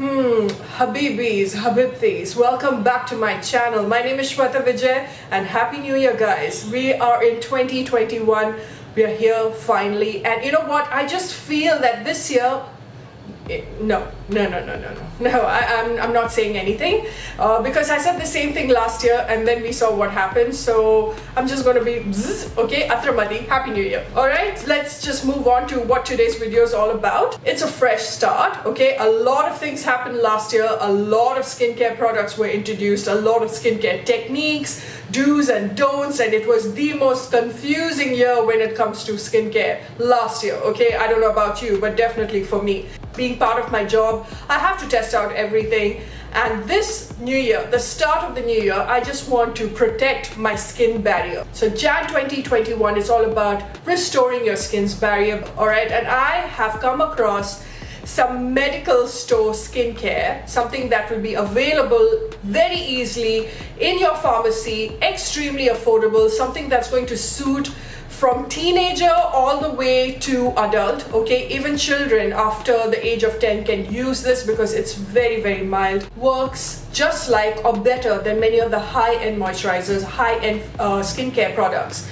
Habibis, Habibtis, welcome back to my channel. My name is Shweta Vijay and Happy New Year, guys. We are in 2021. We are here finally, and you know what? I just feel that this year, no, I'm not saying anything because I said the same thing last year and then we saw what happened. So I'm just going to be okay, Atramadi, Happy New Year. Alright, let's just move on to what today's video is all about. It's a fresh start, okay? A lot of things happened last year. A lot of skincare products were introduced, a lot of skincare techniques, do's and don'ts, and it was the most confusing year when it comes to skincare last year, okay? I don't know about you, but definitely for me, being part of my job, I have to test out everything. And this new year, the start of the new year, I just want to protect my skin barrier. So Jan 2021 is all about restoring your skin's barrier, all right? And I have come across some medical store skincare, something that will be available very easily in your pharmacy, extremely affordable, something that's going to suit from teenager all the way to adult, okay? Even children after the age of 10 can use this because it's very mild. Works just like or better than many of the high-end moisturizers, high-end skincare products.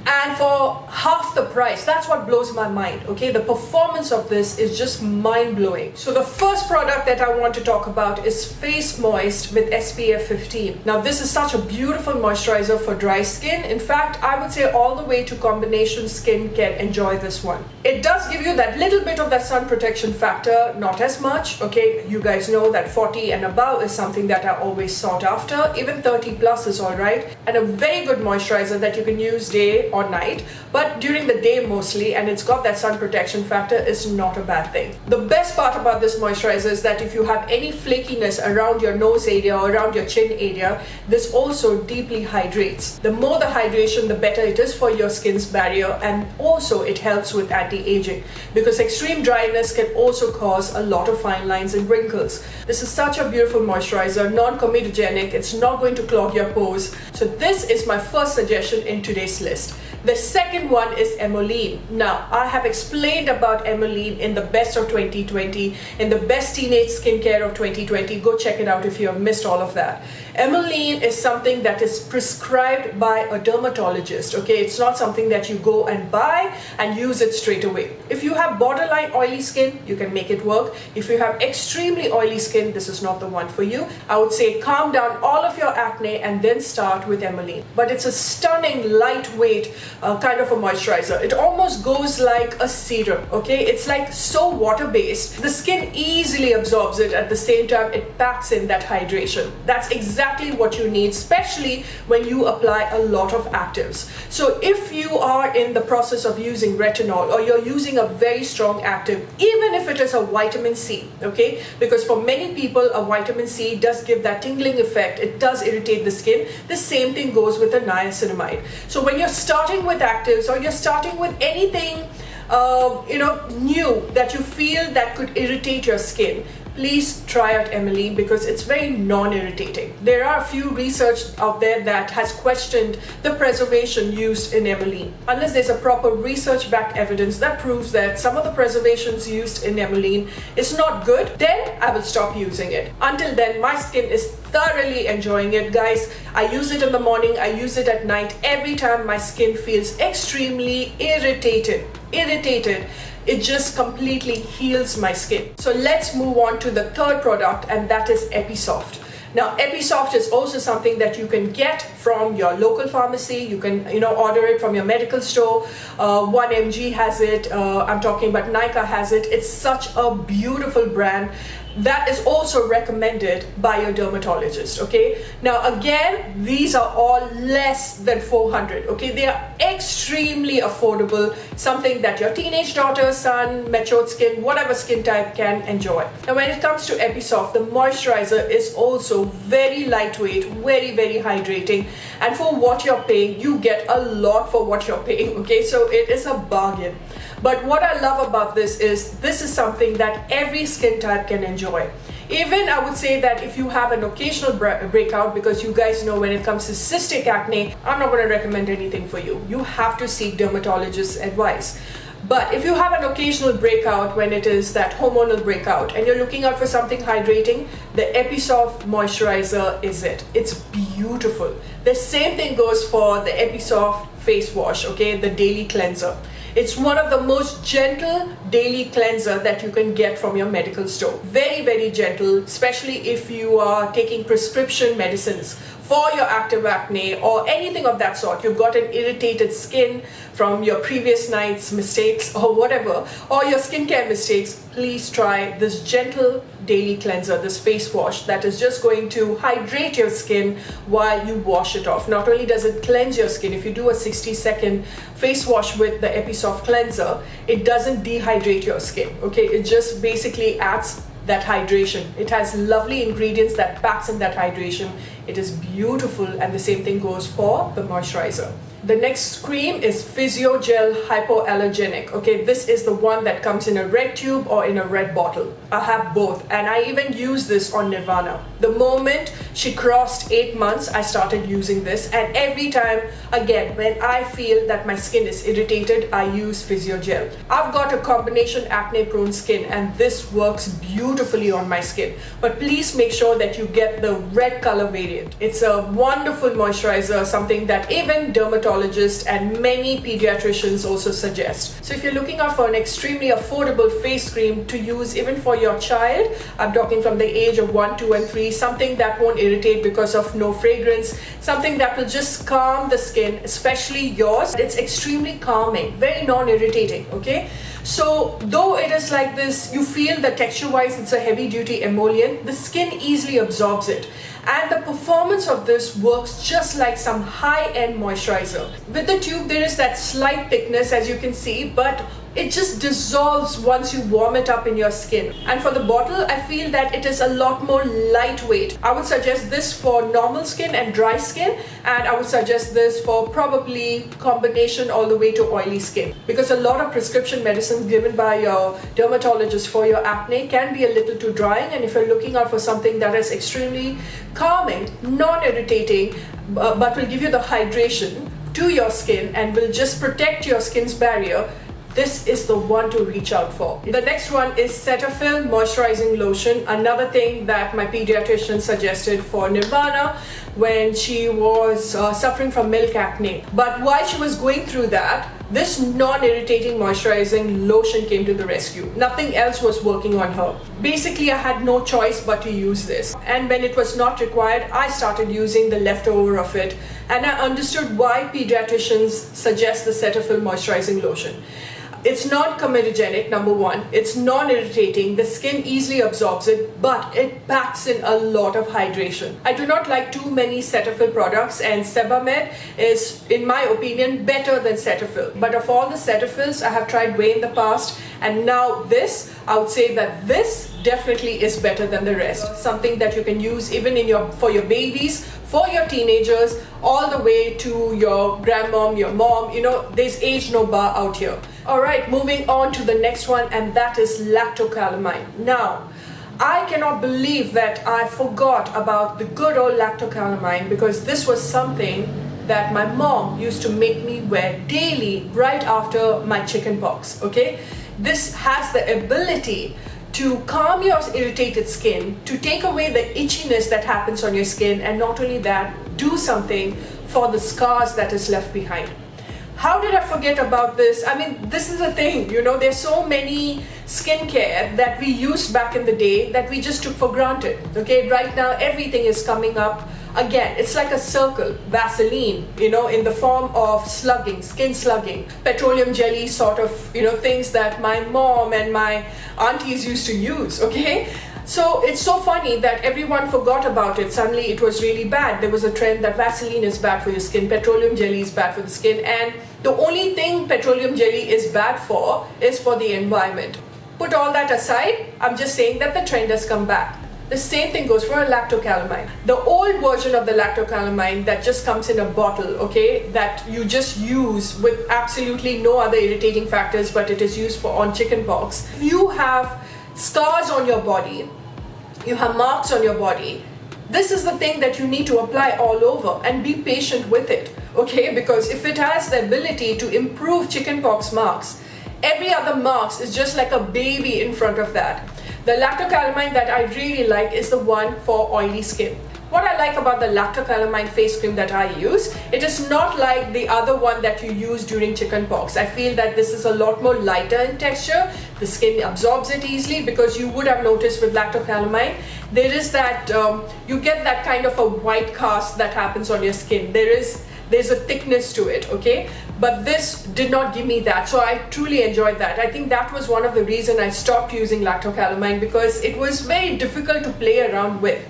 And for half the price. That's what blows my mind, okay? The performance of this is just mind-blowing. So the first product that I want to talk about is Face Moist with SPF 15. Now this is such a beautiful moisturizer for dry skin. In fact, I would say all the way to combination skin can enjoy this one. It does give you that little bit of that sun protection factor, not as much, okay? You guys know that 40 and above is something that I always sought after. Even 30 plus is all right. And a very good moisturizer that you can use day or night, but during the day mostly, and it's got that sun protection factor, is not a bad thing. The best part about this moisturizer is that if you have any flakiness around your nose area or around your chin area, this also deeply hydrates. The more the hydration, the better it is for your skin's barrier, and also it helps with anti-aging because extreme dryness can also cause a lot of fine lines and wrinkles. This is such a beautiful moisturizer, non-comedogenic, it's not going to clog your pores. So this is my first suggestion in today's list. The second one is EMOLENE. Now, I have explained about EMOLENE in the best of 2020, in the best teenage skincare of 2020. Go check it out if you have missed all of that. EMOLENE is something that is prescribed by a dermatologist, okay? It's not something that you go and buy and use it straight away. If you have borderline oily skin, you can make it work. If you have extremely oily skin, this is not the one for you. I would say calm down all of your acne and then start with EMOLENE. But it's a stunning, lightweight kind of a moisturizer. It almost goes like a serum, okay? It's like so water-based. The skin easily absorbs it. At the same time, it packs in that hydration. That's exactly what you need, especially when you apply a lot of actives. So if you are in the process of using retinol or you're using a very strong active, even if it is a vitamin C, okay? Because for many people, a vitamin C does give that tingling effect. It does irritate the skin. The same thing goes with the niacinamide. So when you're starting with actives or you're starting with anything new that you feel that could irritate your skin, please try out EMOLENE because it's very non-irritating. There are a few research out there that has questioned the preservation used in EMOLENE. Unless there's a proper research-backed evidence that proves that some of the preservations used in EMOLENE is not good, then I will stop using it. Until then, my skin is thoroughly enjoying it, guys. I use it in the morning, I use it at night. Every time my skin feels extremely irritated, it just completely heals my skin. So let's move on to the third product, and that is EPISOFT. Now, EPISOFT is also something that you can get from your local pharmacy. You can, order it from your medical store. 1mg has it. I'm talking about Nykaa has it. It's such a beautiful brand that is also recommended by your dermatologist, okay? Now, again, these are all less than 400, okay? They are extremely affordable, something that your teenage daughter, son, matured skin, whatever skin type can enjoy. Now, when it comes to EPISOFT, the moisturizer is also very lightweight, very hydrating, and for what you're paying, you get a lot for what you're paying, okay? So it is a bargain. But what I love about this is something that every skin type can enjoy. Even I would say that if you have an occasional breakout, because you guys know when it comes to cystic acne, I'm not going to recommend anything for you. You have to seek dermatologist's advice. But if you have an occasional breakout, when it is that hormonal breakout and you're looking out for something hydrating, the EPISOFT moisturizer is it. It's beautiful. The same thing goes for the EPISOFT face wash, okay, the daily cleanser. It's one of the most gentle daily cleanser that you can get from your medical store. Very, very gentle, especially if you are taking prescription medicines for your active acne or anything of that sort. You've got an irritated skin from your previous night's mistakes or whatever, or your skincare mistakes, please try this gentle daily cleanser, this face wash that is just going to hydrate your skin while you wash it off. Not only does it cleanse your skin, if you do a 60-second face wash with the EPISOFT cleanser, it doesn't dehydrate your skin, okay? It just basically adds that hydration. It has lovely ingredients that packs in that hydration. It is beautiful, and the same thing goes for the moisturizer. The next cream is Physiogel Hypoallergenic. Okay, this is the one that comes in a red tube or in a red bottle. I have both, and I even use this on Nirvana. The moment she crossed 8 months, I started using this, and every time, again, when I feel that my skin is irritated, I use Physiogel. I've got a combination acne-prone skin, and this works beautifully on my skin. But please make sure that you get the red color variant. It's a wonderful moisturizer, something that even dermatologists and many pediatricians also suggest. So if you're looking out for an extremely affordable face cream to use even for your child, I'm talking from the age of 1, 2 and 3, something that won't irritate because of no fragrance, something that will just calm the skin, especially yours. It's extremely calming, very non-irritating, okay? So though it is like this, you feel that texture-wise it's a heavy-duty emollient, the skin easily absorbs it. And the performance of this works just like some high-end moisturizer. With the tube, there is that slight thickness, as you can see, but it just dissolves once you warm it up in your skin. And for the bottle, I feel that it is a lot more lightweight. I would suggest this for normal skin and dry skin, and I would suggest this for probably combination all the way to oily skin, because a lot of prescription medicines given by your dermatologist for your acne can be a little too drying, and if you're looking out for something that is extremely calming, non-irritating, but will give you the hydration to your skin and will just protect your skin's barrier, this is the one to reach out for. The next one is CETAPHIL Moisturizing Lotion, another thing that my pediatrician suggested for Nirvana when she was suffering from milk acne. But while she was going through that, this non-irritating moisturizing lotion came to the rescue. Nothing else was working on her. Basically, I had no choice but to use this. And when it was not required, I started using the leftover of it. And I understood why pediatricians suggest the CETAPHIL Moisturizing Lotion. It's non-comedogenic, number one. It's non-irritating. The skin easily absorbs it, but it packs in a lot of hydration. I do not like too many Cetaphil products, and Sebamed is, in my opinion, better than Cetaphil. But of all the Cetaphils, I have tried way in the past, and now this, I would say that this definitely is better than the rest. Something that you can use even for your babies, for your teenagers, all the way to your grandmom, your mom. You know, there's age no bar out here. All right, moving on to the next one, and that is LACTOCALAMINE. Now, I cannot believe that I forgot about the good old LACTOCALAMINE, because this was something that my mom used to make me wear daily right after my chickenpox, okay? This has the ability to calm your irritated skin, to take away the itchiness that happens on your skin, and not only that, do something for the scars that is left behind. How did I forget about this? I mean, this is the thing, you know, there's so many skincare that we used back in the day that we just took for granted, okay? Right now, everything is coming up. Again, it's like a circle. Vaseline, you know, in the form of slugging, skin slugging, petroleum jelly sort of, you know, things that my mom and my aunties used to use, okay? So it's so funny that everyone forgot about it. Suddenly it was really bad. There was a trend that Vaseline is bad for your skin, petroleum jelly is bad for the skin, and the only thing petroleum jelly is bad for is for the environment. Put all that aside, I'm just saying that the trend has come back. The same thing goes for a LACTOCALAMINE. The old version of the LACTOCALAMINE that just comes in a bottle, okay, that you just use with absolutely no other irritating factors, but it is used for on chickenpox. If you have scars on your body, you have marks on your body, this is the thing that you need to apply all over, and be patient with it, okay? Because if it has the ability to improve chickenpox marks, Every other mask is just like a baby in front of that. The LACTOCALAMINE that I really like is the one for oily skin. What I like about the LACTOCALAMINE face cream that I use, it is not like the other one that you use during chickenpox. I feel that this is a lot more lighter in texture. The skin absorbs it easily, because you would have noticed with LACTOCALAMINE, there is that, you get that kind of a white cast that happens on your skin. There's a thickness to it, okay? But this did not give me that, so I truly enjoyed that. I think that was one of the reasons I stopped using LACTOCALAMINE, because it was very difficult to play around with.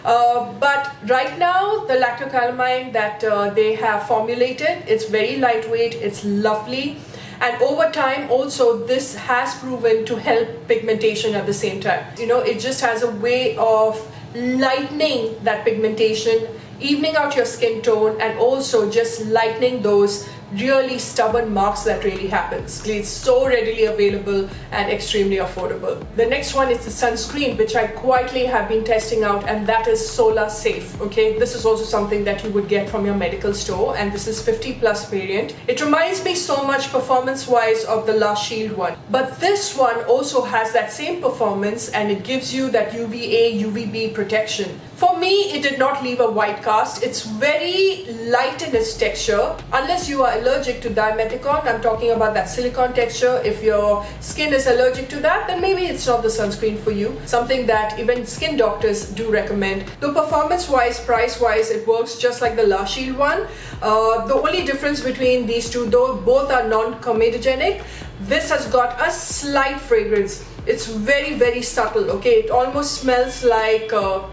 But right now, the LACTOCALAMINE that they have formulated, it's very lightweight, it's lovely, and over time also this has proven to help pigmentation at the same time. You know, it just has a way of lightening that pigmentation, evening out your skin tone, and also just lightening those really stubborn marks that really happens. It's so readily available and extremely affordable. The next one is the sunscreen, which I quietly have been testing out, and that is SOLASAFE. Okay, this is also something that you would get from your medical store, and this is 50+ variant. It reminds me so much performance wise of the Last Shield one, but this one also has that same performance, and it gives you that UVA UVB protection. For me, it did not leave a white cast. It's very light in its texture. Unless you are allergic to dimethicone, I'm talking about that silicone texture. If your skin is allergic to that, then maybe it's not the sunscreen for you. Something that even skin doctors do recommend. The performance-wise, price-wise, it works just like the Last Shield one. The only difference between these two, though both are non-comedogenic, this has got a slight fragrance. It's very, very subtle, okay? It almost smells like a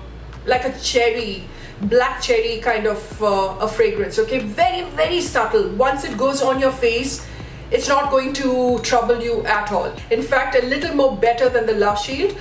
cherry, black cherry kind of a fragrance, okay? Very, very subtle. Once it goes on your face, it's not going to trouble you at all. In fact, a little more better than the Last Shield,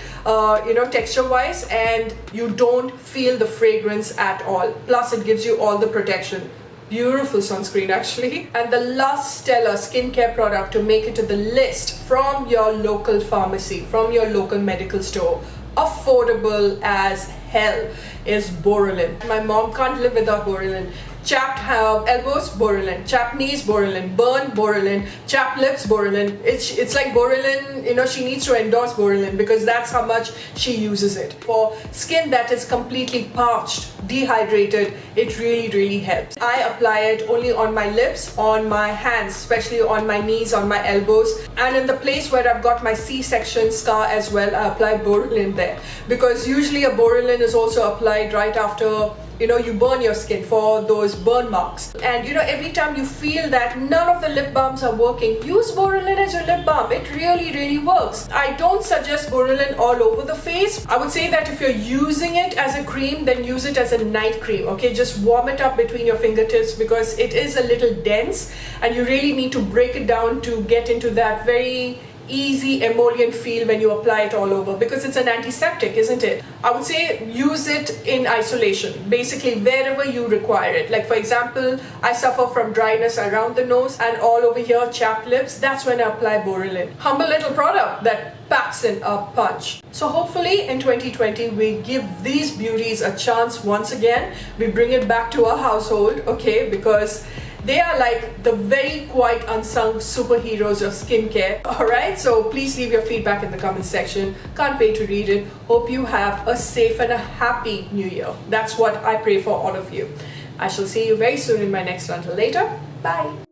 you know, texture wise, and you don't feel the fragrance at all. Plus it gives you all the protection. Beautiful sunscreen actually. And the last stellar skincare product to make it to the list from your local pharmacy, from your local medical store, affordable as hell, is Boroline. My mom can't live without Boroline. Chapped elbows, Boroline. Chapped knees, Boroline. Burn, Boroline. Chapped lips, Boroline. It's like Boroline, you know, she needs to endorse Boroline because that's how much she uses it. For skin that is completely parched, dehydrated, it really, really helps. I apply it only on my lips, on my hands, especially on my knees, on my elbows, and in the place where I've got my C-section scar as well, I apply Boroline there. Because usually a Boroline is also applied right after, you know, you burn your skin for those burn marks. And you know, every time you feel that none of the lip balms are working, use Boroline as your lip balm. It really, really works. I don't suggest Boroline all over the face. I would say that if you're using it as a cream, then use it as a night cream, okay? Just warm it up between your fingertips because it is a little dense and you really need to break it down to get into that very easy emollient feel when you apply it all over, because it's an antiseptic, isn't it? I would say use it in isolation, basically wherever you require it. Like for example, I suffer from dryness around the nose and all over here, chapped lips. That's when I apply Boroline. Humble little product that packs in a punch. So hopefully in 2020 we give these beauties a chance once again. We bring it back to our household, okay, because they are like the very quite unsung superheroes of skincare. Alright, so please leave your feedback in the comment section. Can't wait to read it. Hope you have a safe and a happy new year. That's what I pray for all of you. I shall see you very soon in my next. Until later, bye.